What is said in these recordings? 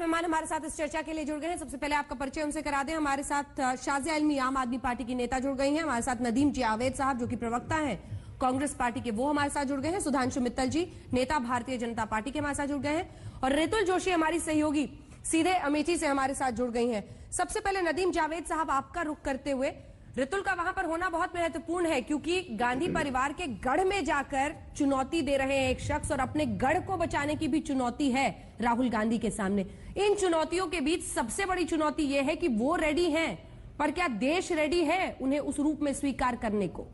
मेहमान हमारे साथ इस चर्चा के लिए जुड़ गए हैं। सबसे पहले आपका परिचय उनसे करा दें। हमारे साथ शाज़िया इल्मी आम आदमी पार्टी की नेता जुड़ गई हैं। हमारे साथ नदीम जावेद साहब जो कि प्रवक्ता हैं कांग्रेस पार्टी के, वो हमारे साथ जुड़ गए हैं। सुधांशु मित्तल जी नेता भारतीय जनता पार्टी के हमारे साथ जुड़ गए हैं और रितुल जोशी हमारी सहयोगी सीधे अमेठी से हमारे साथ जुड़ गई हैं। सबसे पहले नदीम जावेद साहब आपका रुख करते हुए, रितुल का वहां पर होना बहुत महत्वपूर्ण है क्योंकि गांधी परिवार के गढ़ में जाकर चुनौती दे रहे हैं एक शख्स और अपने गढ़ को बचाने की भी चुनौती है राहुल गांधी के सामने। इन चुनौतियों के बीच सबसे बड़ी चुनौती यह है कि वो रेडी हैं, पर क्या देश रेडी है उन्हें उस रूप में स्वीकार करने को?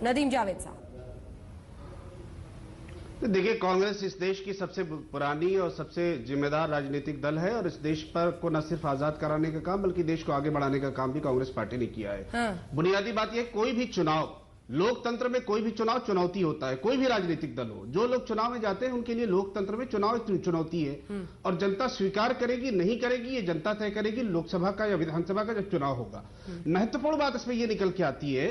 नदीम जावेद साहब। देखिए, कांग्रेस इस देश की सबसे पुरानी और सबसे जिम्मेदार राजनीतिक दल है और इस देश पर को न सिर्फ आजाद कराने का काम बल्कि देश को आगे बढ़ाने का काम भी कांग्रेस पार्टी ने किया है। बुनियादी बात यह, कोई भी चुनाव, लोकतंत्र में कोई भी चुनाव चुनौती होता है। कोई भी राजनीतिक दल हो, जो लोग चुनाव में जाते हैं उनके लिए लोकतंत्र में चुनाव चुनौती है और जनता स्वीकार करेगी नहीं करेगी ये जनता तय करेगी लोकसभा का या विधानसभा का जब चुनाव होगा। महत्वपूर्ण बात इसमें यह निकल के आती है,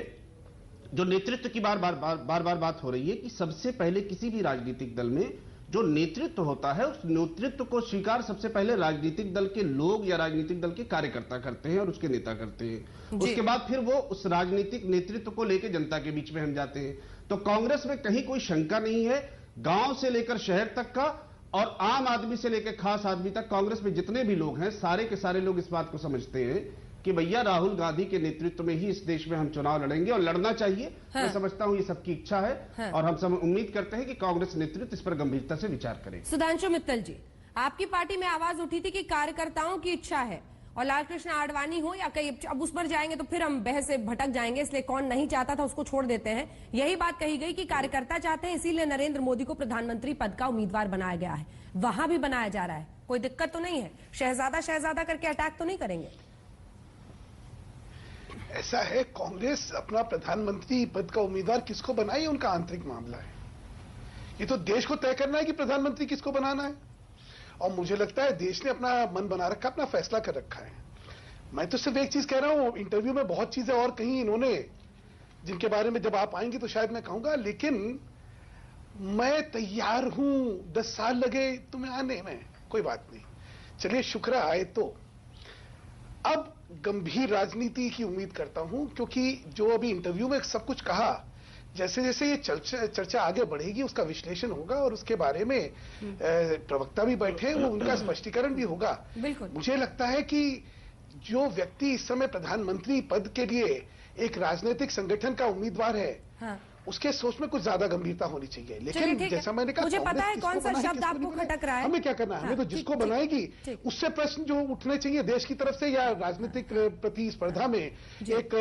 जो नेतृत्व की बार बार बात हो रही है कि सबसे पहले किसी भी राजनीतिक दल में जो नेतृत्व होता है उस नेतृत्व को स्वीकार सबसे पहले राजनीतिक दल के लोग या राजनीतिक दल के कार्यकर्ता करते हैं और उसके नेता करते हैं। उसके बाद फिर वो उस राजनीतिक नेतृत्व को लेकर जनता के बीच में हम जाते हैं। तो कांग्रेस में कहीं कोई शंका नहीं है, गांव से लेकर शहर तक का और आम आदमी से लेकर खास आदमी तक कांग्रेस में जितने भी लोग हैं सारे के सारे लोग इस बात को समझते हैं कि भैया राहुल गांधी के नेतृत्व में ही इस देश में हम चुनाव लड़ेंगे और लड़ना चाहिए। मैं समझता हूं ये सबकी इच्छा है और हम सब उम्मीद करते हैं कि कांग्रेस नेतृत्व इस पर गंभीरता से विचार करे। सुधांशु मित्तल जी, आपकी पार्टी में आवाज उठी थी कि कार्यकर्ताओं की इच्छा है और लालकृष्ण आडवाणी हो या कहीं, अब उस पर जाएंगे तो फिर हम बहस से भटक जाएंगे, इसलिए कौन नहीं चाहता था उसको छोड़ देते हैं। यही बात कही गई कि कार्यकर्ता चाहते हैं, इसीलिए नरेंद्र मोदी को प्रधानमंत्री पद का उम्मीदवार बनाया गया है। वहां भी बनाया जा रहा है, कोई दिक्कत तो नहीं है? शहजादा करके अटैक तो नहीं करेंगे? ऐसा है, कांग्रेस अपना प्रधानमंत्री पद का उम्मीदवार किसको बनाए उनका आंतरिक मामला है। ये तो देश को तय करना है कि प्रधानमंत्री किसको बनाना है और मुझे लगता है देश ने अपना मन बना रखा, अपना फैसला कर रखा है। मैं तो सिर्फ एक चीज कह रहा हूं, इंटरव्यू में बहुत चीजें और कहीं इन्होंने जिनके बारे में जब आप आएंगे तो शायद मैं कहूंगा, लेकिन मैं तैयार हूं 10 साल लगे तुम्हें आने में, कोई बात नहीं, चलिए शुक्र आए। तो अब गंभीर राजनीति की उम्मीद करता हूं क्योंकि जो अभी इंटरव्यू में सब कुछ कहा, जैसे जैसे ये चर्चा आगे बढ़ेगी उसका विश्लेषण होगा और उसके बारे में प्रवक्ता भी बैठे, वो उनका स्पष्टीकरण भी होगा। मुझे लगता है कि जो व्यक्ति इस समय प्रधानमंत्री पद के लिए एक राजनीतिक संगठन का उम्मीदवार है, उसके सोच में कुछ ज्यादा गंभीरता होनी चाहिए। लेकिन जैसा मैंने कहा, मुझे पता है कौन सा शब्द आपको खटक रहा है। हमें क्या करना है, हमें तो जिसको बनाएगी उससे प्रश्न जो उठने चाहिए देश की तरफ से या राजनीतिक प्रतिस्पर्धा में एक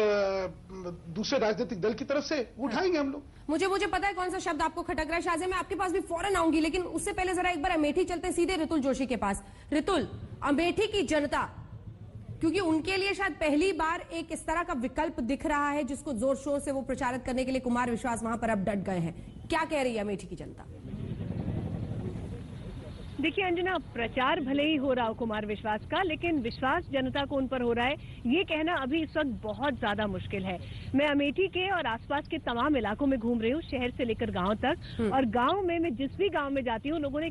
दूसरे राजनीतिक दल की तरफ से उठाएंगे हम लोग। मुझे पता है कौन सा शब्द आपको खटक रहा है। शाज़िया, मैं आपके पास भी फौरन आऊंगी, लेकिन उससे पहले जरा एक बार अमेठी चलते सीधे रितुल जोशी के पास। रितुल, अमेठी की जनता, क्योंकि उनके लिए शायद पहली बार एक इस तरह का विकल्प दिख रहा है जिसको जोर शोर से वो प्रचारित करने के लिए कुमार विश्वास वहां पर अब डट गए हैं, क्या कह रही है अमेठी की जनता? देखिए अंजना, प्रचार भले ही हो रहा हो कुमार विश्वास का, लेकिन विश्वास जनता को उन पर हो रहा है ये कहना अभी इस वक्त बहुत ज्यादा मुश्किल है। मैं अमेठी के और आसपास के तमाम इलाकों में घूम रही हूँ, शहर से लेकर गांव तक, और गांव में मैं जिस भी गांव में जाती हूँ लोगों ने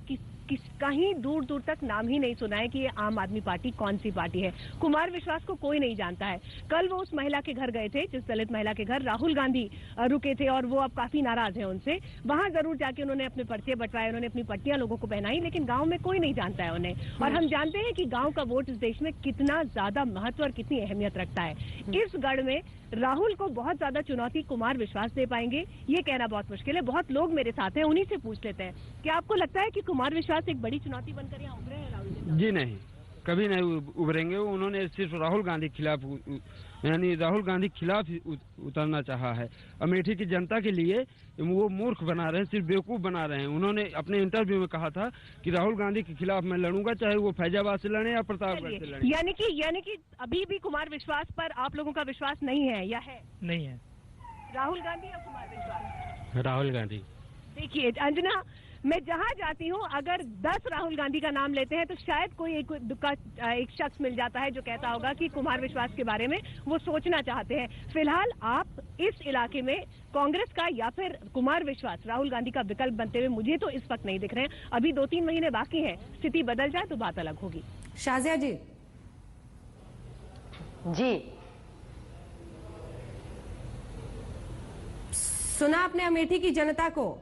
कहीं दूर दूर तक नाम ही नहीं सुना है कि ये आम आदमी पार्टी कौन सी पार्टी है। कुमार विश्वास को कोई नहीं जानता है। कल वो उस महिला के घर गए थे, जिस दलित महिला के घर राहुल गांधी रुके थे, और वो अब काफी नाराज है उनसे। वहां जरूर जाके उन्होंने अपने पर्चे बंटवाए, उन्होंने अपनी पट्टियां लोगों को पहनाई, लेकिन गांव में कोई नहीं जानता है उन्हें। और हम जानते हैं कि गांव का वोट इस देश में कितना ज्यादा महत्व और कितनी अहमियत रखता है। इस गढ़ में राहुल को बहुत ज्यादा चुनौती कुमार विश्वास दे पाएंगे ये कहना बहुत मुश्किल है। बहुत लोग मेरे साथ हैं, उन्हीं से पूछ लेते हैं, क्या आपको लगता है कि कुमार विश्वास एक बड़ी चुनौती बनकर यहाँ उभरे हैं राहुल? जी नहीं, कभी नहीं उभरेंगे। उन्होंने सिर्फ राहुल गांधी खिलाफ, यानी राहुल गांधी खिलाफ उतरना चाहा है। अमेठी की जनता के लिए वो मूर्ख बना रहे हैं, सिर्फ बेवकूफ बना रहे हैं। उन्होंने अपने इंटरव्यू में कहा था कि राहुल गांधी के खिलाफ मैं लड़ूंगा, चाहे वो फैजाबाद से लड़े या प्रतापगढ़ से लड़े। यानी कि अभी भी कुमार विश्वास पर आप लोगों का विश्वास नहीं है या है? नहीं है। राहुल गांधी या कुमार विश्वास? राहुल गांधी। देखिए अंजना, मैं जहां जाती हूं अगर 10 राहुल गांधी का नाम लेते हैं तो शायद कोई एक शख्स मिल जाता है जो कहता होगा कि कुमार विश्वास के बारे में वो सोचना चाहते हैं। फिलहाल आप इस इलाके में कांग्रेस का या फिर कुमार विश्वास राहुल गांधी का विकल्प बनते हुए मुझे तो इस वक्त नहीं दिख रहे हैं। अभी 2-3 महीने बाकी हैं, स्थिति बदल जाए तो बात अलग होगी। शाजिया जी सुना आपने अमेठी की जनता को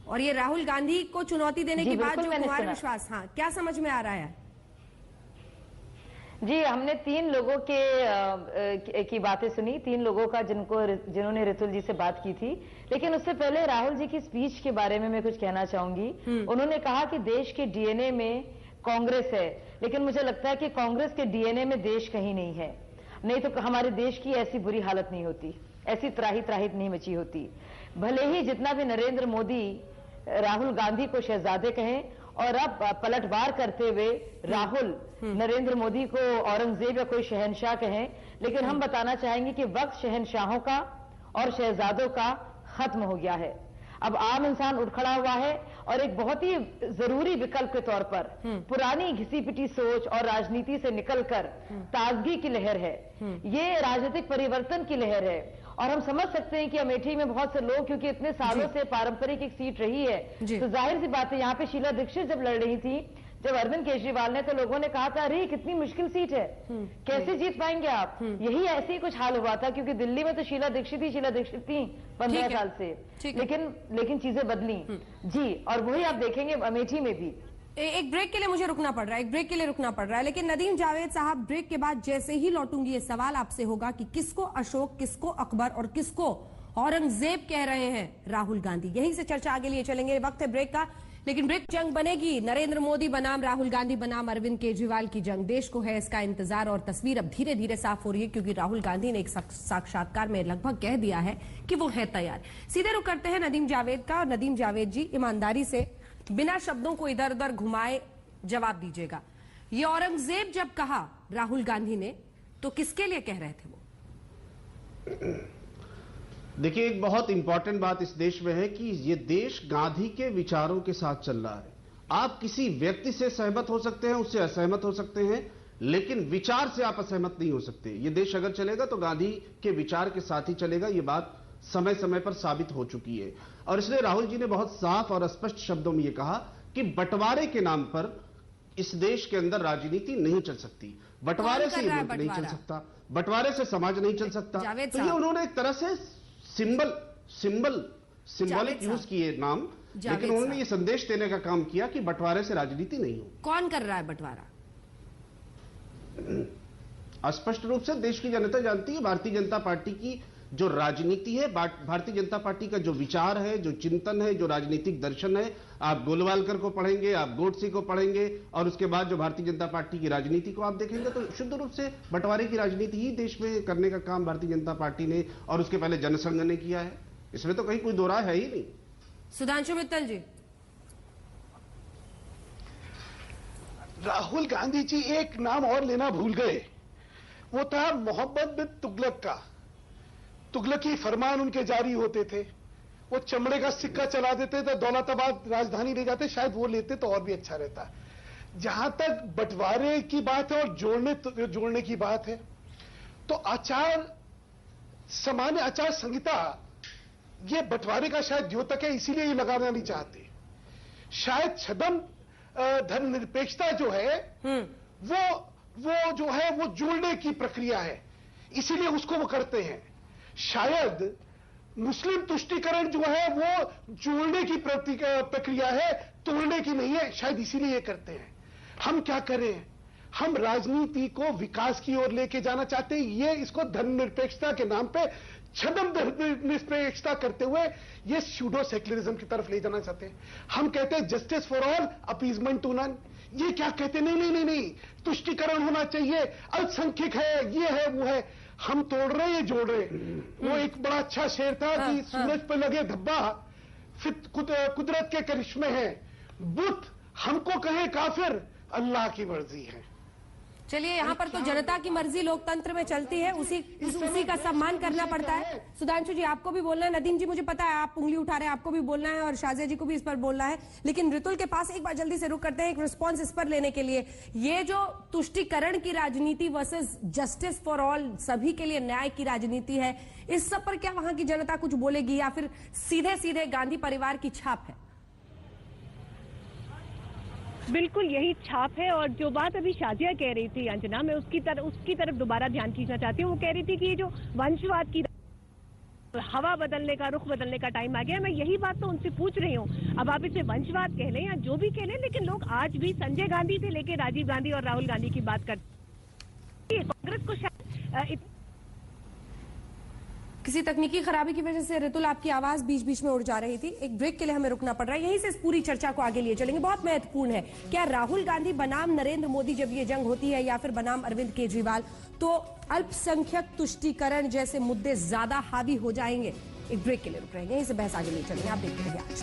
और ये राहुल गांधी को चुनौती देने के बाद जो कुमार विश्वास, हाँ, क्या समझ में आ रहा है? जी, हमने 3 लोगों की बातें सुनी, 3 लोगों का जिन्होंने रितुल जी से बात की थी। लेकिन उससे पहले राहुल जी की स्पीच के बारे में मैं कुछ कहना चाहूंगी। उन्होंने कहा कि देश के डीएनए में कांग्रेस है, लेकिन मुझे लगता है कि कांग्रेस के डीएनए में देश कहीं नहीं है। नहीं तो हमारे देश की ऐसी बुरी हालत नहीं होती, ऐसी त्राही नहीं मची होती। भले ही जितना भी नरेंद्र मोदी राहुल गांधी को शहजादे कहें और अब पलटवार करते हुए राहुल नरेंद्र मोदी को औरंगजेब या कोई शहंशाह कहें, लेकिन हम बताना चाहेंगे कि वक्त शहंशाहों का और शहजादों का खत्म हो गया है। अब आम इंसान उठ खड़ा हुआ है और एक बहुत ही जरूरी विकल्प के तौर पर पुरानी घिसी पिटी सोच और राजनीति से निकलकर ताजगी की लहर है, ये राजनीतिक परिवर्तन की लहर है। और हम समझ सकते हैं कि अमेठी में बहुत से लोग, क्योंकि इतने सालों से पारंपरिक एक सीट रही है, तो जाहिर सी बात है यहाँ पे शीला दीक्षित जब लड़ रही थी, जब अरविंद केजरीवाल ने, तो लोगों ने कहा था अरे कितनी मुश्किल सीट है, कैसे जीत पाएंगे आप। यही ऐसे ही कुछ हाल हुआ था, क्योंकि दिल्ली में तो शीला दीक्षित थी 15 साल से, लेकिन चीजें बदली जी। और वही आप देखेंगे अमेठी में भी। एक ब्रेक के लिए मुझे रुकना पड़ रहा है, लेकिन नदीम जावेद साहब, ब्रेक के बाद जैसे ही लौटूंगी ये सवाल आपसे होगा कि किसको अशोक, किसको अकबर और किसको औरंगजेब कह रहे हैं राहुल गांधी। यहीं से चर्चा आगे लिए चलेंगे। वक्त है ब्रेक का, लेकिन ब्रेक जंग बनेगी नरेंद्र मोदी बनाम राहुल गांधी बनाम अरविंद केजरीवाल की जंग। देश को है इसका इंतजार और तस्वीर अब धीरे धीरे साफ हो रही है, क्योंकि राहुल गांधी ने एक साक्षात्कार में लगभग कह दिया है कि वो है तैयार। सीधे रुख करते हैं नदीम जावेद का। और नदीम जावेद जी, ईमानदारी से बिना शब्दों को इधर उधर घुमाए जवाब दीजिएगा। ये औरंगजेब जब कहा राहुल गांधी ने, तो किसके लिए कह रहे थे वो? देखिए, एक बहुत इंपॉर्टेंट बात इस देश में है कि ये देश गांधी के विचारों के साथ चल रहा है। आप किसी व्यक्ति से सहमत हो सकते हैं, उससे असहमत हो सकते हैं, लेकिन विचार से आप असहमत नहीं हो सकते। ये देश अगर चलेगा तो गांधी के विचार के साथ ही चलेगा। ये बात समय समय पर साबित हो चुकी है। और इसलिए राहुल जी ने बहुत साफ और स्पष्ट शब्दों में यह कहा कि बंटवारे के नाम पर इस देश के अंदर राजनीति नहीं चल सकती, बंटवारे से मुल्क नहीं चल सकता, बंटवारे से समाज नहीं चल सकता। तो ये उन्होंने एक तरह से सिंबॉलिक यूज किए नाम, लेकिन उन्होंने ये संदेश देने का काम किया कि बंटवारे से राजनीति नहीं हो। कौन कर रहा है बंटवारा? स्पष्ट रूप से देश की जनता जानती है। भारतीय जनता पार्टी की जो राजनीति है, भारतीय जनता पार्टी का जो विचार है, जो चिंतन है, जो राजनीतिक दर्शन है, आप गोलवालकर को पढ़ेंगे, आप गोडसे को पढ़ेंगे और उसके बाद जो भारतीय जनता पार्टी की राजनीति को आप देखेंगे, तो शुद्ध रूप से बंटवारे की राजनीति ही देश में करने का काम भारतीय जनता पार्टी ने और उसके पहले जनसंघ ने किया है। इसमें तो कहीं कोई दो राय है ही नहीं। सुधांशु मित्तल जी। राहुल गांधी जी एक नाम और लेना भूल गए, वो था मोहम्मद बिन तुगलक का। तुगलकी फरमान उनके जारी होते थे, वो चमड़े का सिक्का चला देते थे, दौलताबाद राजधानी ले जाते, शायद वो लेते तो और भी अच्छा रहता। जहां तक बंटवारे की बात है और जोड़ने की बात है, तो सामान्य आचार संहिता ये बंटवारे का शायद द्योतक है, इसीलिए ये लगाना नहीं चाहते। शायद छदम धर्मनिरपेक्षता जो है वो जो है वो जोड़ने की प्रक्रिया है, इसीलिए उसको वो करते हैं। शायद मुस्लिम तुष्टीकरण जो है वो जोड़ने की प्रक्रिया है, तोड़ने की नहीं है, शायद इसीलिए ये करते हैं। हम क्या करें? हम राजनीति को विकास की ओर लेके जाना चाहते हैं, ये इसको धर्मनिरपेक्षता के नाम पे छदम धर्मनिरपेक्षता करते हुए ये स्यूडो सेक्युलरिज्म की तरफ ले जाना चाहते हैं। हम कहते हैं justice for all, appeasement to none. ये क्या कहते हैं? नहीं, तुष्टीकरण होना चाहिए, अल्पसंख्यक है, ये है, वो है। हम तोड़ रहे हैं, जोड़ रहे हैं। वो एक बड़ा अच्छा शेर था कि सूरज पर लगे धब्बा फिर कुदरत के करिश्मे हैं, बुत हमको कहे काफिर, अल्लाह की मर्जी है। चलिए, यहाँ पर तो जनता की मर्जी लोकतंत्र में चलती है, उसी का सम्मान करना पड़ता है। सुधांशु जी, आपको भी बोलना है। नदीम जी, मुझे पता है आप उंगली उठा रहे हैं, आपको भी बोलना है और शाजिया जी को भी इस पर बोलना है, लेकिन ऋतुल के पास एक बार जल्दी से रुक करते हैं एक रिस्पॉन्स इस पर लेने के लिए। ये जो तुष्टीकरण की राजनीति वर्सेस जस्टिस फॉर ऑल, सभी के लिए न्याय की राजनीति है, इस सब पर क्या वहां की जनता कुछ बोलेगी या फिर सीधे सीधे गांधी परिवार की छाप है? बिल्कुल यही छाप है। और जो बात अभी शाजिया कह रही थी अंजना, मैं उसकी तरफ दोबारा ध्यान खींचना चाहती हूँ। वो कह रही थी कि ये जो वंशवाद की हवा बदलने का, रुख बदलने का टाइम आ गया। मैं यही बात तो उनसे पूछ रही हूँ। अब आप इसे वंशवाद कह लें या जो भी कह लें, लेकिन लोग आज भी संजय गांधी से लेकर राजीव गांधी और राहुल गांधी की बात करते हैं। कांग्रेस को शायद किसी तकनीकी खराबी की वजह से ऋतुल आपकी आवाज बीच बीच में उड़ जा रही थी। एक ब्रेक के लिए हमें रुकना पड़ रहा है। यहीं से इस पूरी चर्चा को आगे लिए चलेंगे। बहुत महत्वपूर्ण है, क्या राहुल गांधी बनाम नरेंद्र मोदी जब ये जंग होती है या फिर बनाम अरविंद केजरीवाल, तो अल्पसंख्यक तुष्टीकरण जैसे मुद्दे ज्यादा हावी हो जाएंगे? एक ब्रेक के लिए रुक रहे हैं, यहीं से बहस आगे लिए चलेंगे। आप देखते रहिए आज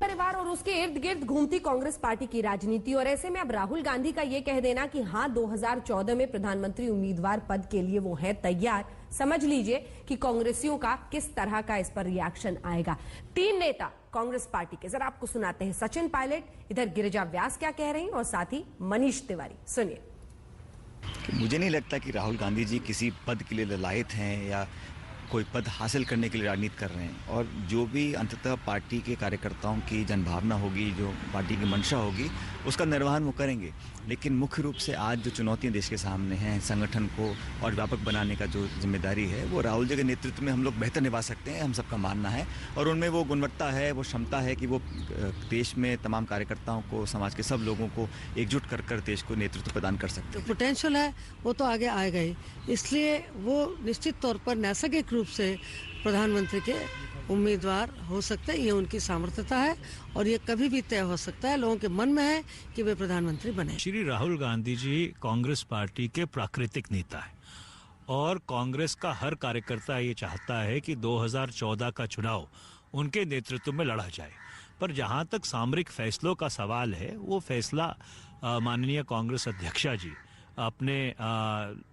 परिवार और उसके इर्द गिर्द घूमती कांग्रेस पार्टी की राजनीति। और ऐसे में अब राहुल गांधी का ये कह देना कि हाँ 2014 में प्रधानमंत्री उम्मीदवार पद के लिए वो है तैयार, समझ लीजिए कि कांग्रेसियों का किस तरह का इस पर रिएक्शन आएगा। 3 नेता कांग्रेस पार्टी के, जरा आपको सुनाते हैं। सचिन पायलट, इधर गिरिजा व्यास क्या कह रही हैं और साथ ही मनीष तिवारी, सुनिए। मुझे नहीं लगता कि राहुल गांधी जी किसी पद के लिए ललायत हैं या कोई पद हासिल करने के लिए राजनीति कर रहे हैं। और जो भी अंततः पार्टी के कार्यकर्ताओं की जनभावना होगी, जो पार्टी की मंशा होगी, उसका निर्वहन वो करेंगे। लेकिन मुख्य रूप से आज जो चुनौतियां देश के सामने हैं, संगठन को और व्यापक बनाने का जो जिम्मेदारी है, वो राहुल जी के नेतृत्व में हम लोग बेहतर निभा सकते हैं, हम सबका मानना है। और उनमें वो गुणवत्ता है, वो क्षमता है कि वो देश में तमाम कार्यकर्ताओं को, समाज के सब लोगों को एकजुट कर कर देश को नेतृत्व प्रदान कर सकते हैं। जो पोटेंशियल है वो तो आगे आएगा ही, इसलिए वो निश्चित तौर पर नैसर्गिक रूप से प्रधानमंत्री के उम्मीदवार हो सकते हैं। ये उनकी सामर्थ्यता है और ये कभी भी तय हो सकता है। लोगों के मन में है कि वे प्रधानमंत्री बने। श्री राहुल गांधी जी कांग्रेस पार्टी के प्राकृतिक नेता हैं और कांग्रेस का हर कार्यकर्ता ये चाहता है कि 2014 का चुनाव उनके नेतृत्व में लड़ा जाए। पर जहां तक सामरिक फैसलों का सवाल है, वो फैसला माननीय कांग्रेस अध्यक्षा जी अपने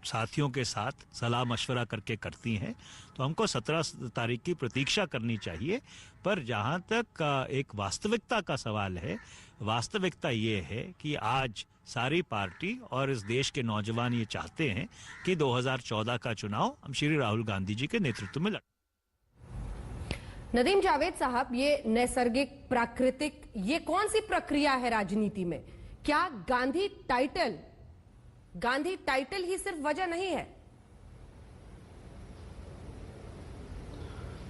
साथियों के साथ सलाह मशवरा करके करती हैं। तो हमको 17 तारीख की प्रतीक्षा करनी चाहिए। पर जहां तक एक वास्तविकता का सवाल है, वास्तविकता ये है कि आज सारी पार्टी और इस देश के नौजवान ये चाहते हैं कि 2014 का चुनाव हम श्री राहुल गांधी जी के नेतृत्व में लड़ें। नदीम जावेद साहब, ये नैसर्गिक, प्राकृतिक, ये कौन सी प्रक्रिया है राजनीति में? क्या गांधी टाइटल ही सिर्फ वजह नहीं है?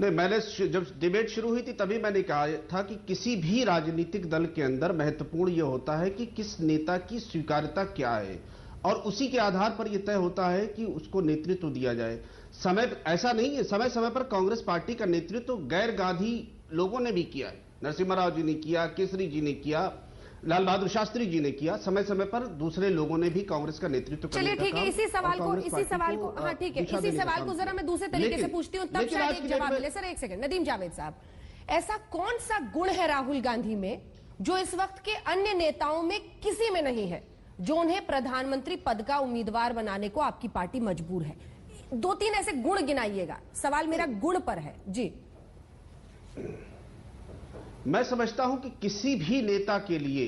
नहीं, मैंने जब डिबेट शुरू हुई थी तभी मैंने कहा था कि किसी भी राजनीतिक दल के अंदर महत्वपूर्ण यह होता है कि किस नेता की स्वीकार्यता क्या है और उसी के आधार पर यह तय होता है कि उसको नेतृत्व दिया जाए। समय ऐसा नहीं है, समय समय पर कांग्रेस पार्टी का नेतृत्व गैर गांधी लोगों ने भी किया है। नरसिम्हा राव जी ने किया, केसरी जी ने किया, लाल बहादुर शास्त्री जी ने किया। समय समय पर दूसरे लोगों ने भी कांग्रेस का नेतृत्व करने चलिए ठीक है, इसी सवाल को हाँ ठीक है, इसी सवाल को जरा मैं दूसरे तरीके से पूछती हूँ, तब शायद एक जवाब मिले। सर एक सेकंड, नदीम जावेद साहब, ऐसा कौन सा गुण है राहुल गांधी में जो इस वक्त के अन्य नेताओं में किसी में नहीं है, जो उन्हें प्रधानमंत्री पद का उम्मीदवार बनाने को आपकी पार्टी मजबूर है? 2-3 ऐसे गुण गिनाइएगा। सवाल मेरा गुण पर है जी। मैं समझता हूं कि किसी भी नेता के लिए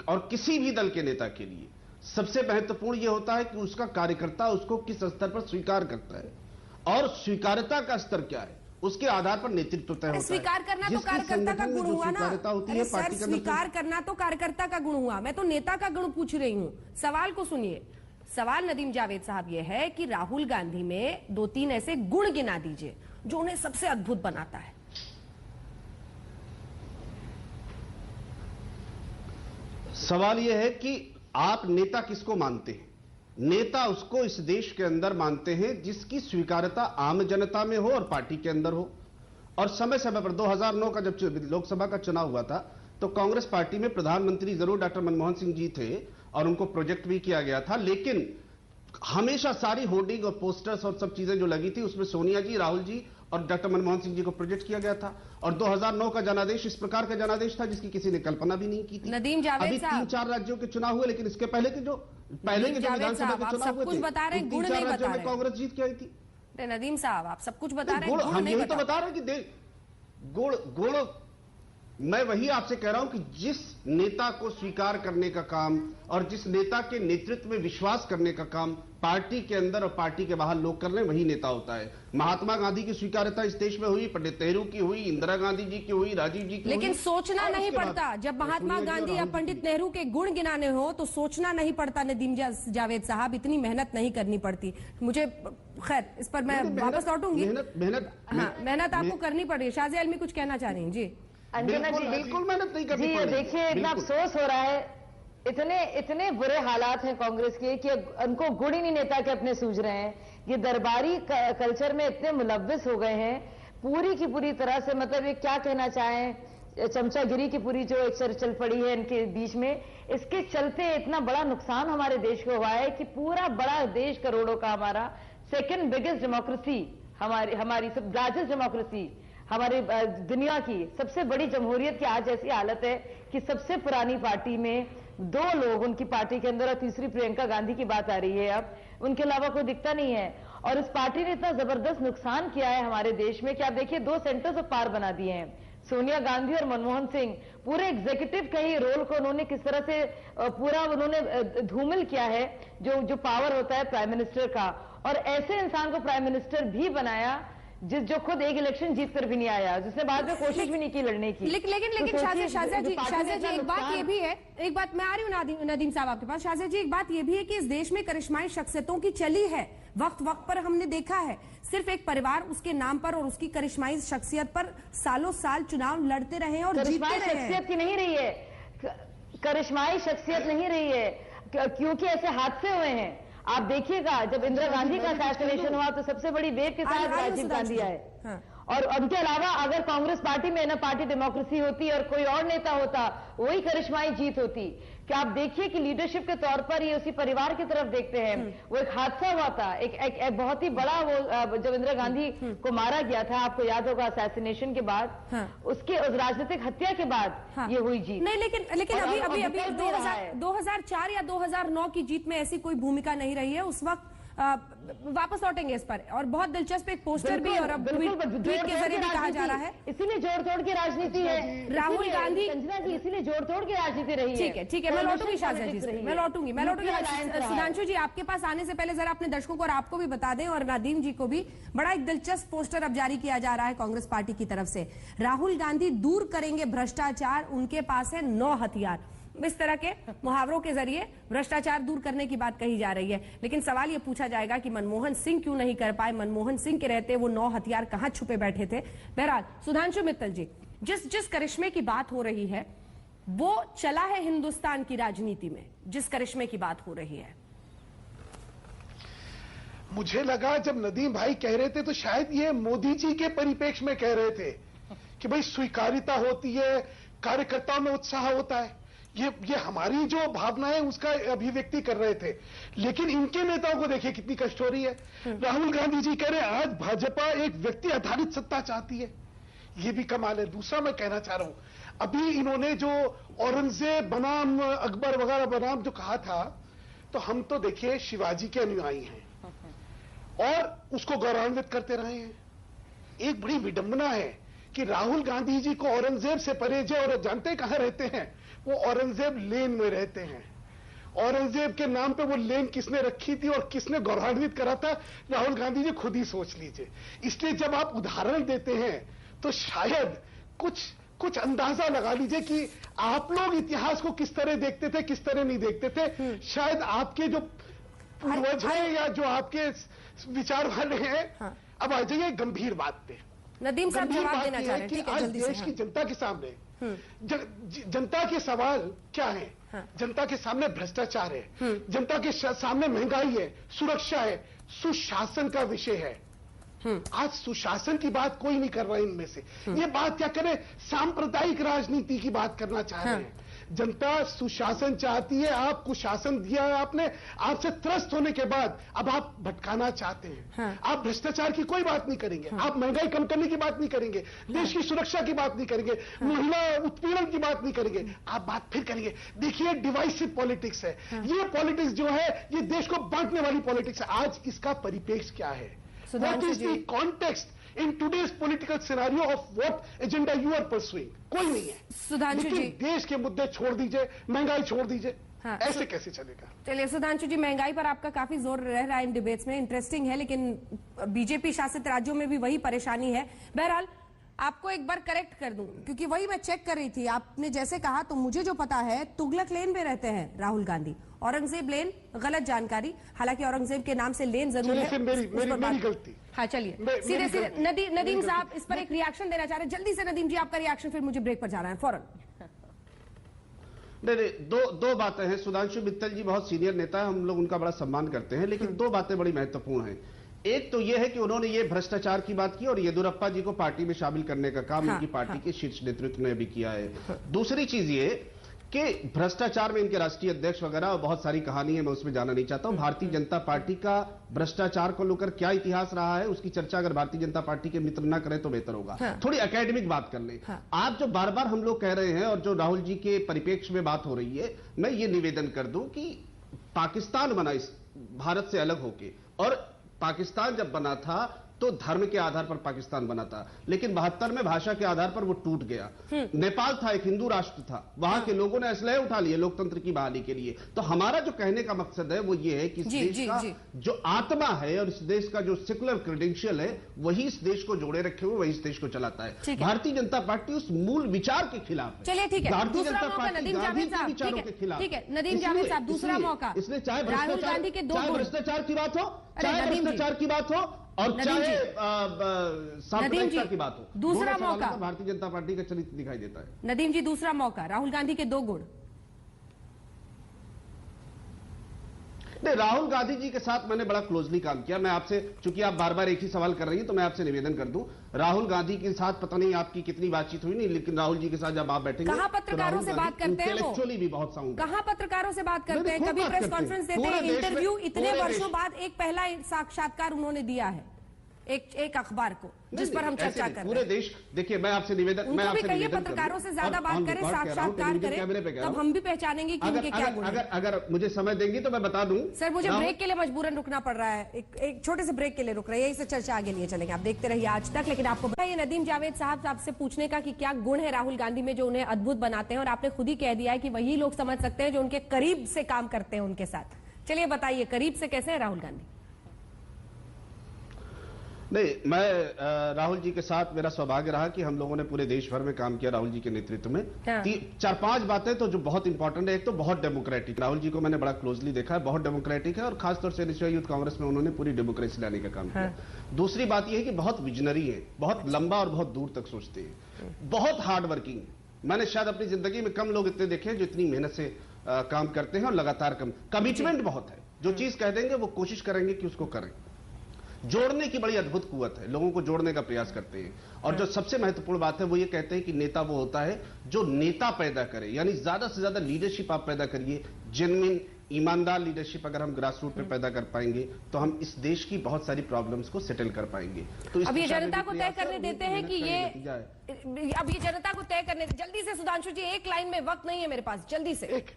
और किसी भी दल के नेता के लिए सबसे महत्वपूर्ण यह होता है कि उसका कार्यकर्ता उसको किस स्तर पर स्वीकार करता है और स्वीकार्यता का स्तर क्या है, उसके आधार पर नेतृत्व तय होता है। स्वीकार करना तो कार्यकर्ता का गुण हुआ ना। अरे सर, स्वीकार करना तो कार्यकर्ता का गुण हुआ, मैं तो नेता का गुण पूछ रही हूं। सवाल को सुनिए। सवाल नदीम जावेद साहब यह है कि राहुल गांधी में 2-3 ऐसे गुण गिना दीजिए जो उन्हें सबसे अद्भुत बनाता है। सवाल यह है कि आप नेता किसको मानते हैं? नेता उसको इस देश के अंदर मानते हैं जिसकी स्वीकार्यता आम जनता में हो और पार्टी के अंदर हो। और समय समय पर 2009 का जब लोकसभा का चुनाव हुआ था तो कांग्रेस पार्टी में प्रधानमंत्री जरूर डॉक्टर मनमोहन सिंह जी थे और उनको प्रोजेक्ट भी किया गया था, लेकिन हमेशा सारी होर्डिंग और पोस्टर्स और सब चीजें जो लगी थी उसमें सोनिया जी, राहुल जी और डॉक्टर मनमोहन सिंह जी को प्रोजेक्ट किया गया था। और 2009 का जनादेश इस प्रकार का जनादेश था जिसकी किसी ने कल्पना भी नहीं की थी। नदीम जावेद अभी साहब, 3-4 राज्यों के चुनाव हुए, लेकिन इसके पहले के जो विधानसभा के चुनाव हुए थे, बता रहे हैं, गुण 3-4 नहीं राज्यों बता में कांग्रेस जीत के आई थी। नदीम साहब, आप सब कुछ बता रहे हैं, हम यही तो बता रहे हैं कि गुण मैं वही आपसे कह रहा हूं कि जिस नेता को स्वीकार करने का काम और जिस नेता के नेतृत्व में विश्वास करने का काम पार्टी के अंदर और पार्टी के बाहर लोग कर रहे हैं, वही नेता होता है। महात्मा गांधी की स्वीकार्यता इस देश में हुई, पंडित नेहरू की हुई, इंदिरा गांधी जी की हुई, राजीव जी की हुई। लेकिन सोचना नहीं पड़ता जब महात्मा गांधी या पंडित नेहरू के गुण गिनाने हो तो सोचना नहीं पड़ता। नदीम जावेद साहब, इतनी मेहनत नहीं करनी पड़ती। मुझे खैर इस पर मैं वापस लौटूंगी। मेहनत आपको करनी पड़ रही है। शाज़िया आलमी कुछ कहना चाह रही हैं? जी अंजना जी, बिल्कुल मेहनत नहीं करनी पड़ी। देखिए, इतना अफसोस हो रहा है, इतने बुरे हालात हैं कांग्रेस के कि उनको गुण ही नहीं नेता के अपने सूझ रहे हैं। ये दरबारी कल्चर में इतने मुलव्विस हो गए हैं पूरी की पूरी तरह से। मतलब ये क्या कहना चाहें, चमचागिरी की पूरी जो एक चल पड़ी है इनके बीच में, इसके चलते इतना बड़ा नुकसान हमारे देश को हुआ है कि पूरा बड़ा देश करोड़ों का हमारा सेकेंड बिगेस्ट डेमोक्रेसी, हमारी सब लार्जेस्ट डेमोक्रेसी, हमारी दुनिया की सबसे बड़ी जमहूरियत की आज ऐसी हालत है कि सबसे पुरानी पार्टी में 2 लोग उनकी पार्टी के अंदर, और तीसरी प्रियंका गांधी की बात आ रही है, अब उनके अलावा कोई दिखता नहीं है। और इस पार्टी ने इतना जबरदस्त नुकसान किया है हमारे देश में कि आप देखिए 2 सेंटर्स ऑफ पावर बना दिए हैं। सोनिया गांधी और मनमोहन सिंह पूरे एग्जीक्यूटिव का ही रोल को उन्होंने किस तरह से पूरा उन्होंने धूमिल किया है, जो पावर होता है प्राइम मिनिस्टर का। और ऐसे इंसान को प्राइम मिनिस्टर भी बनाया जो खुद एक इलेक्शन जीत कर भी नहीं आया, जिसने बाद में कोशिश भी नहीं की लड़ने की। लेकिन शाज़िया जी एक बात ये भी है, एक बात मैं आ रही हूँ नदीम साहब आपके पास। शाज़िया जी, एक बात ये भी है कि इस देश में करिश्माई शख्सियतों की चली है, वक्त पर हमने देखा है। सिर्फ एक परिवार उसके नाम पर और उसकी करिश्माई शख्सियत पर सालों साल चुनाव लड़ते रहे और जीतते रहे। शख्सियत की नहीं रही है, करिश्माई शख्सियत नहीं रही है, क्योंकि ऐसे हादसे हुए हैं। आप देखिएगा, जब इंदिरा गांधी का असैसिनेशन हुआ तो सबसे बड़ी वेव के साथ राजीव गांधी आए। और उनके अलावा अगर कांग्रेस पार्टी में ना पार्टी डेमोक्रेसी होती और कोई और नेता होता, वही करिश्माई जीत होती। कि आप देखिए कि लीडरशिप के तौर पर ये उसी परिवार की तरफ देखते हैं। वो एक हादसा हुआ था, एक बहुत ही बड़ा, वो जब इंदिरा गांधी को मारा गया था, आपको याद होगा, असैसिनेशन के बाद, उसके उस राजनीतिक हत्या के बाद ये हुई जीत। नहीं, लेकिन अभी 2004 या 2009 की जीत में ऐसी कोई भूमिका नहीं रही है। उस वक्त वापस लौटेंगे इस पर, और बहुत दिलचस्प एक पोस्टर भी और अब ट्वीट के जरिए भी कहा जा रहा है, इसीलिए जोड़ तोड़ की राजनीति है। राहुल गांधी, संजना जी, इसीलिए जोड़ तोड़ की राजनीति रही है। ठीक है, मैं लौटूंगी शाज़िया जी से, मैं लौटूंगी। सुधांशु जी, आपके पास आने से पहले जरा अपने दर्शकों को और आपको भी बता दें, और नदीम जी को भी, बड़ा एक दिलचस्प पोस्टर अब जारी किया जा रहा है कांग्रेस पार्टी की तरफ से। राहुल गांधी दूर करेंगे भ्रष्टाचार, उनके पास है 9 हथियार। इस तरह के मुहावरों के जरिए भ्रष्टाचार दूर करने की बात कही जा रही है। लेकिन सवाल यह पूछा जाएगा कि मनमोहन सिंह क्यों नहीं कर पाए? मनमोहन सिंह के रहते वो 9 हथियार कहां छुपे बैठे थे? बहरहाल सुधांशु मित्तल जी, जिस करिश्मे की बात हो रही है वो चला है हिंदुस्तान की राजनीति में, जिस करिश्मे की बात हो रही है। मुझे लगा जब नदीम भाई कह रहे थे तो शायद ये मोदी जी के परिप्रेक्ष्य में कह रहे थे कि भाई स्वीकार्यता होती है, कार्यकर्ताओं में उत्साह होता है। ये हमारी जो भावना है उसका अभिव्यक्ति कर रहे थे। लेकिन इनके नेताओं को देखिए कितनी कष्ट हो रही है। राहुल गांधी जी कह रहे हैं आज भाजपा एक व्यक्ति आधारित सत्ता चाहती है, ये भी कमाल है। दूसरा मैं कहना चाह रहा हूं, अभी इन्होंने जो औरंगजेब बनाम अकबर वगैरह बनाम जो कहा था, तो हम तो देखिए शिवाजी के अनुयायी हैं और उसको गौरवान्वित करते रहे हैं। एक बड़ी विडंबना है कि राहुल गांधी जी को औरंगजेब से परहेज है, और जानते कहां रहते हैं? वो औरंगजेब लेन में रहते हैं। औरंगजेब के नाम पे वो लेन किसने रखी थी और किसने गौरवान्वित करा था, राहुल गांधी जी खुद ही सोच लीजिए। इसलिए जब आप उदाहरण देते हैं तो शायद कुछ अंदाजा लगा लीजिए कि आप लोग इतिहास को किस तरह देखते थे, किस तरह नहीं देखते थे। शायद आपके जो पूर्वज हैं या जो आपके विचार वाले हैं। अब आ जाइए गंभीर बात पे। नदीम साहब जवाब देना चाह रहे हैं कि आज देश की जनता के सामने जनता के सवाल क्या है? जनता के सामने भ्रष्टाचार है, जनता के सामने महंगाई है, सुरक्षा है, सुशासन का विषय है। आज सुशासन की बात कोई नहीं कर रहा है इनमें से। ये बात क्या करें, सांप्रदायिक राजनीति की बात करना चाह रहे हैं। जनता सुशासन चाहती है, आप कुशासन दिया है आपने, आपसे त्रस्त होने के बाद अब आप भटकाना चाहते हैं। हाँ। आप भ्रष्टाचार की कोई बात नहीं करेंगे। हाँ। आप महंगाई कम करने की बात नहीं करेंगे। हाँ। देश की सुरक्षा की बात नहीं करेंगे। हाँ। महिला उत्पीड़न की बात नहीं करेंगे। आप बात फिर करेंगे। देखिए डिवाइसिव पॉलिटिक्स है। हाँ। ये पॉलिटिक्स जो है ये देश को बांटने वाली पॉलिटिक्स है। आज इसका परिप्रेक्ष्य क्या है? What is the context in today's political scenario of what agenda you are pursuing? कोई नहीं है। सुधांशु जी, देश के मुद्दे छोड़ दीजिए, महंगाई छोड़ दीजिए। हाँ, ऐसे कैसे चलेगा? चलिए सुधांशु जी, महंगाई पर आपका काफी जोर रह रहा है इन डिबेट्स में, इंटरेस्टिंग है, लेकिन बीजेपी शासित राज्यों में भी वही परेशानी है। बहरहाल आपको एक बार करेक्ट कर दूं, क्योंकि वही मैं चेक कर रही थी, आपने जैसे कहा तो मुझे जो पता है तुगलक लेन में रहते हैं राहुल गांधी, औरंगजेब लेन गलत जानकारी, हालांकि औरंगजेब के नाम से लेन जरूर है। मेरी गलती। हाँ चलिए सीधे सीधे नदीम साहब इस पर एक रिएक्शन देना चाह रहे हैं, जल्दी से नदीम जी आपका रिएक्शन, फिर मुझे ब्रेक पर जाना है फौरन। नहीं, दो बातें हैं। सुधांशु मित्तल जी बहुत सीनियर नेता है, हम लोग उनका बड़ा सम्मान करते हैं, लेकिन दो बातें बड़ी महत्वपूर्ण हैं। एक तो यह है कि उन्होंने ये भ्रष्टाचार की बात की और येदियुरप्पा जी को पार्टी में शामिल करने का काम उनकी पार्टी के शीर्ष नेतृत्व ने भी किया है। दूसरी चीज ये कि भ्रष्टाचार में इनके राष्ट्रीय अध्यक्ष वगैरह और बहुत सारी कहानी है, मैं उसमें जाना नहीं चाहता हूं। भारतीय जनता पार्टी का भ्रष्टाचार को लेकर क्या इतिहास रहा है उसकी चर्चा अगर भारतीय जनता पार्टी के मित्र ना करें तो बेहतर होगा। थोड़ी एकेडमिक बात कर लें। आप जो बार बार हम लोग कह रहे हैं और जो राहुल जी के परिप्रेक्ष्य में बात हो रही है, मैं ये निवेदन कर दूं कि पाकिस्तान बना इस भारत से अलग होके, और पाकिस्तान जब बना था तो धर्म के आधार पर पाकिस्तान बना था, लेकिन 72 में भाषा के आधार पर वो टूट गया। नेपाल था, एक हिंदू राष्ट्र था, वहां के लोगों ने असलहे उठा लिए लोकतंत्र की बहाली के लिए। तो हमारा जो कहने का मकसद है वो ये है कि इस देश का जो आत्मा है और इस देश का जो सेकुलर क्रेडेंशियल है वही इस देश को जोड़े रखे हुए, वही इस देश को चलाता है। भारतीय जनता पार्टी उस मूल विचार के खिलाफ है। चलिए ठीक है, भारतीय जनता पार्टी गांधी के विचारों के खिलाफ। ठीक है नदीम जावेद साहब, दूसरा मौका। इसलिए चाहे भ्रष्टाचार की बात हो, चाहे भ्रष्टाचार की बात हो और चाहे सांप्रदायिकता की बात हो, दूसरा मौका भारतीय जनता पार्टी का चरित्र दिखाई देता है। नदीम जी दूसरा मौका, राहुल गांधी के 2 गुण। नहीं, राहुल गांधी जी के साथ मैंने बड़ा क्लोजली काम किया। मैं आपसे, चूंकि आप बार बार एक ही सवाल कर रही हैं, तो मैं आपसे निवेदन कर दूं, राहुल गांधी के साथ पता नहीं आपकी कितनी बातचीत हुई नहीं, लेकिन राहुल जी के साथ जब आप बैठेंगे कहां पत्रकारों से बात करते हैं, इंटेलेक्चुअली भी बहुत साउंड, कहां पत्रकारों से बात करते हैं, कभी प्रेस कॉन्फ्रेंस देते हैं, इंटरव्यू, इतने वर्षों बाद एक पहला साक्षात्कार उन्होंने दिया है एक अखबार को, जिस पर हम चर्चा कर रहे हैं। पूरे देश, देखिए मैं आपसे निवेदन, मैं आपसे निवेदन पत्रकारों से ज्यादा बात करें, साक्षात्कार करें, तब हम भी पहचानेंगे कि उनके क्या गुण हैं। अगर मुझे समय देंगी तो मैं बता दूं। सर मुझे ब्रेक के लिए मजबूरन रुकना पड़ रहा है, एक छोटे से ब्रेक के लिए रुक रहे हैं, यही से चर्चा आगे लिए चलेंगे। आप देखते रहिए आज तक। लेकिन आपको बताइए नदीम जावेद साहब आपसे पूछने का कि क्या गुण है राहुल गांधी में जो उन्हें अद्भुत बनाते हैं, और आपने खुद ही कह दिया है कि वही लोग समझ सकते हैं जो उनके करीब से काम करते हैं उनके साथ। चलिए बताइए करीब से कैसे है राहुल गांधी? नहीं, मैं राहुल जी के साथ मेरा सौभाग्य रहा कि हम लोगों ने पूरे देश भर में काम किया राहुल जी के नेतृत्व में। 4-5 बातें तो जो बहुत इंपॉर्टेंट है। एक तो बहुत डेमोक्रेटिक, राहुल जी को मैंने बड़ा क्लोजली देखा है, बहुत डेमोक्रेटिक है, और खासतौर से नेशनल यूथ कांग्रेस में उन्होंने पूरी डेमोक्रेसी लाने का काम किया। दूसरी बात यह है कि बहुत विजनरी है, बहुत लंबा और बहुत दूर तक सोचते हैं, बहुत हार्ड वर्किंग। मैंने शायद अपनी जिंदगी में कम लोग इतने देखे जो इतनी मेहनत से काम करते हैं और लगातार कमिटमेंट बहुत है। जो चीज कह देंगे वो कोशिश करेंगे कि उसको करें। जोड़ने की बड़ी अद्भुत कुवत है, लोगों को जोड़ने का प्रयास करते हैं। और जो सबसे महत्वपूर्ण बात है वो ये कहते हैं कि नेता वो होता है जो नेता पैदा करे, यानी ज्यादा से ज्यादा लीडरशिप आप पैदा करिए, जेन्युइन ईमानदार लीडरशिप अगर हम ग्रास रूट पे पैदा कर पाएंगे तो हम इस देश की बहुत सारी प्रॉब्लम्स को सेटल कर पाएंगे। तो अब ये जनता को तय करने देते हैं कि ये, अब ये जनता को तय करने, जल्दी से सुधांशु जी, एक लाइन में, वक्त नहीं है मेरे पास, जल्दी से। एक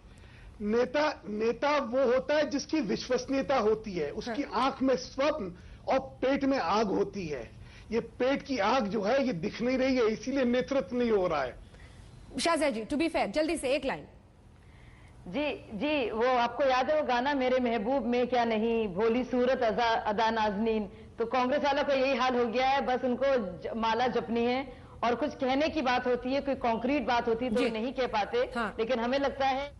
नेता वो होता है जिसकी विश्वसनीयता होती है, उसकी आंख में स्वप्न और पेट में आग होती है। ये पेट की आग जो है ये दिख नहीं रही है, इसीलिए नेतृत्व नहीं हो रहा है। शाहज़ा जी टू बी फेयर, जल्दी से एक लाइन। जी वो आपको याद है वो गाना मेरे महबूब में क्या नहीं, भोली सूरत अदा नाज़नीन, तो कांग्रेस वालों का यही हाल हो गया है। बस उनको माला जपनी है और कुछ कहने की बात होती है, कोई कॉन्क्रीट बात होती है तो नहीं कह पाते। लेकिन हमें लगता है,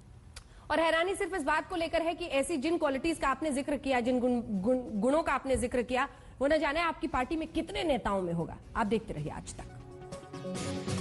और हैरानी सिर्फ इस बात को लेकर है कि ऐसी जिन क्वालिटीज का आपने जिक्र किया, जिन गुणों का आपने जिक्र किया, वो न जाने आपकी पार्टी में कितने नेताओं में होगा। आप देखते रहिए आज तक।